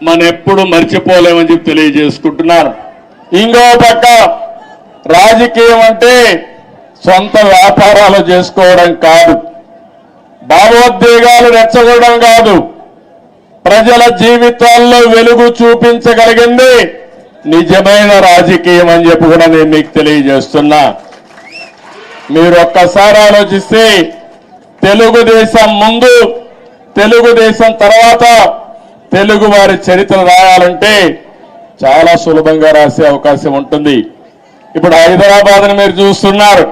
మనం ఎప్పుడు మర్చిపోలేమని చెప్పి తెలియజేసుకుంటున్నాను. ఇంకో పక్క రాజకీయం అంటే సొంత వ్యాపారాలు చేసుకోవడం కాదు, భావోద్వేగాలు రెచ్చగొట్టడం కాదు, ప్రజల జీవితాల్లో వెలుగు చూపించగలిగింది నిజమైన రాజకీయం అని చెప్పి కూడా నేను మీకు తెలియజేస్తున్నా. మీరు ఒక్కసారి ఆలోచిస్తే తెలుగుదేశం ముందు, తెలుగుదేశం తర్వాత తెలుగు వారి చరిత్ర రాయాలంటే చాలా సులభంగా రాసే అవకాశం ఉంటుంది. ఇప్పుడు హైదరాబాద్ని మీరు చూస్తున్నారు.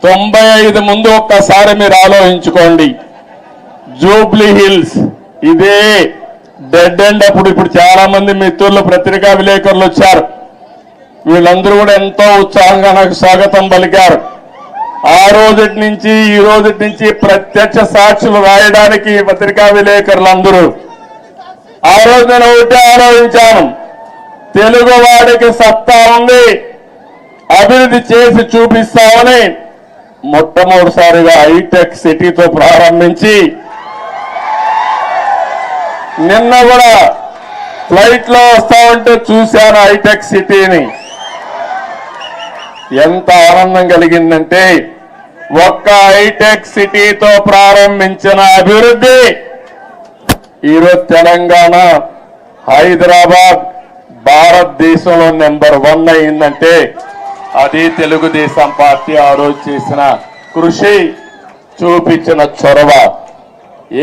95 ముందు ఒక్కసారి మీరు ఆలోచించుకోండి. జూబ్లీ హిల్స్ ఇదే డెడ్ ఎండ్. అప్పుడు ఇప్పుడు చాలా మంది మిత్రులు పత్రికా విలేకరులు వచ్చారు. వీళ్ళందరూ కూడా ఎంతో ఉత్సాహంగా నాకు స్వాగతం పలికారు. ఆ రోజటి నుంచి ఈ రోజటి నుంచి ప్రత్యక్ష సాక్షులు రాయడానికి పత్రికా విలేకరులందరూ. ఆ రోజు నేను ఒకటే ఆలోచించాను, తెలుగు వాడికి సత్తా ఉంది, అభివృద్ధి చేసి చూపిస్తామని మొట్టమొదటిసారిగా హైటెక్ సిటీతో ప్రారంభించి నిన్న కూడా ఫ్లైట్ లో వస్తా ఉంటే చూశాను హైటెక్ సిటీని. ఎంత ఆనందం కలిగిందంటే ఒక్క హైటెక్ సిటీతో ప్రారంభించిన అభివృద్ధి ఈరోజు తెలంగాణ, హైదరాబాద్ భారతదేశంలో నెంబర్ 1 అయిందంటే అది తెలుగుదేశం పార్టీ ఆ రోజు చేసిన కృషి, చూపించిన చొరవ.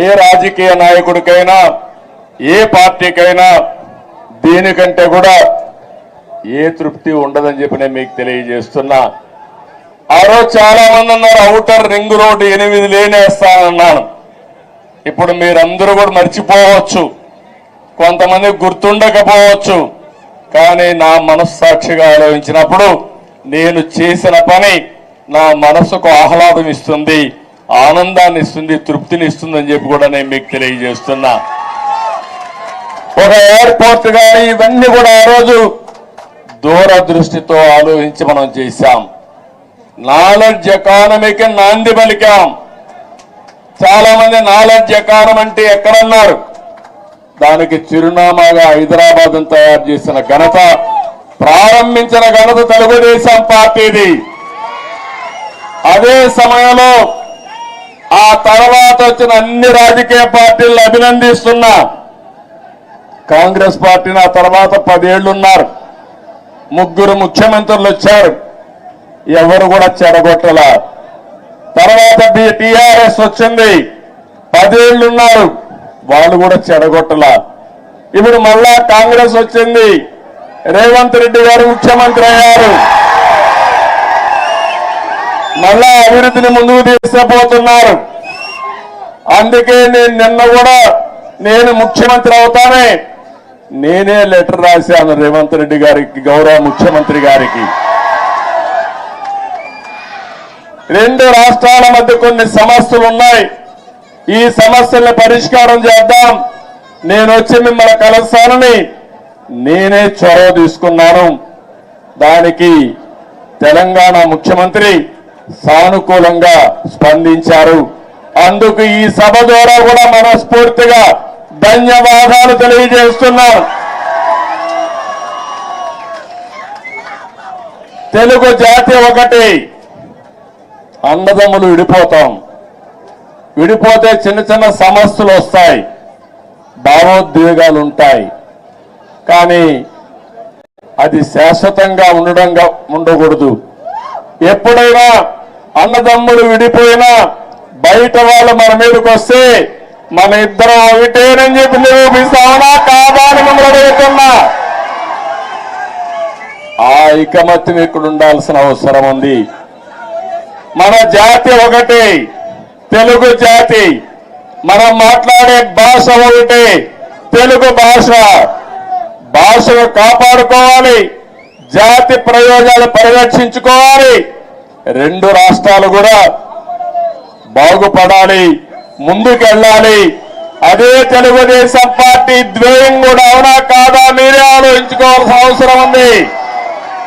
ఏ రాజకీయ నాయకుడికైనా ఏ పార్టీకైనా దీనికంటే కూడా ఏ తృప్తి ఉండదని చెప్పి నేను మీకు తెలియజేస్తున్నా. ఆ రోజు చాలా మంది అన్నారు ఔటర్ రింగ్ రోడ్డు 8 లేనేస్తానన్నాను. ఇప్పుడు మీరందరూ కూడా మర్చిపోవచ్చు, కొంతమంది గుర్తుండకపోవచ్చు, కానీ నా మనస్సాక్షిగా ఆలోచించినప్పుడు నేను చేసిన పని నా మనసుకు ఆహ్లాదం ఇస్తుంది, ఆనందాన్ని ఇస్తుంది, తృప్తిని ఇస్తుంది అని చెప్పి కూడా నేను మీకు తెలియజేస్తున్నా. ఒక ఎయిర్పోర్ట్ కానీ ఇవన్నీ కూడా ఆ రోజు దూరదృష్టితో ఆలోచించి మనం చేశాం. నాలెడ్జ్ ఎకానమీకి నాంది పలికాం. చాలా మంది నాలెడ్జ్ ఎకానమీ అంటే ఎక్కడన్నారు, దానికి చిరునామాగా హైదరాబాద్ తయారు చేసిన ఘనత, ప్రారంభించిన ఘనత తెలుగుదేశం పార్టీది. అదే సమయంలో ఆ తర్వాత వచ్చిన అన్ని రాజకీయ పార్టీలను అభినందిస్తున్నా. కాంగ్రెస్ పార్టీని ఆ తర్వాత 10 ఏళ్లు ఉన్నారు, 3 ముఖ్యమంత్రులు వచ్చారు, ఎవరు కూడా చెడగొట్టల. తర్వాత టీఆర్ఎస్ వచ్చింది, 10 ఏళ్లు ఉన్నారు, వాళ్ళు కూడా చెడగొట్టల. ఇప్పుడు మళ్ళా కాంగ్రెస్ వచ్చింది, రేవంత్ రెడ్డి గారు ముఖ్యమంత్రి అయ్యారు, మళ్ళా అభివృద్ధిని ముందుకు తీసుకుపోతున్నారు. అందుకే నేను నిన్న కూడా నేను ముఖ్యమంత్రి అవుతానే నేనే లెటర్ రాశాను రేవంత్ రెడ్డి గారికి, గౌరవ ముఖ్యమంత్రి గారికి. 2 రాష్ట్రాల మధ్య కొన్ని సమస్యలు ఉన్నాయి, ఈ సమస్యల్ని పరిష్కారం చేద్దాం, నేను వచ్చి మిమ్మల్ని కలుస్తానని నేనే చొరవ తీసుకున్నాను. దానికి తెలంగాణ ముఖ్యమంత్రి సానుకూలంగా స్పందించారు. అందుకు ఈ సభ ద్వారా కూడా మనస్ఫూర్తిగా ధన్యవాదాలు తెలియజేస్తున్నాను. తెలుగు జాతి ఒకటి, అన్నదమ్ములు విడిపోతాం, విడిపోతే చిన్న చిన్న సమస్యలు వస్తాయి, భావోద్వేగాలు ఉంటాయి, కానీ అది శాశ్వతంగా ఉండకూడదు. ఎప్పుడైనా అన్నదమ్ములు విడిపోయినా బయట వాళ్ళు మన మీదకి వస్తే మన ఇద్దరం ఒకటేనని చెప్పి నిరూపిస్తామన్నా కాదా అని మిమ్మల్ని అడుగుతున్నా. ఆ ఐకమత్యం ఇక్కడ ఉండాల్సిన అవసరం ఉంది. మన జాతి ఒకటి, తెలుగు జాతి, మనం మాట్లాడే భాష ఒకటి, తెలుగు భాష. భాషను కాపాడుకోవాలి, జాతి ప్రయోజనాలు పరిరక్షించుకోవాలి, 2 రాష్ట్రాలు కూడా బాగుపడాలి, ముందుకెళ్ళాలి. అదే తెలుగుదేశం పార్టీ ధ్యేయం కూడా అవునా కాదా మీరే ఆలోచించుకోవాల్సిన అవసరం ఉంది.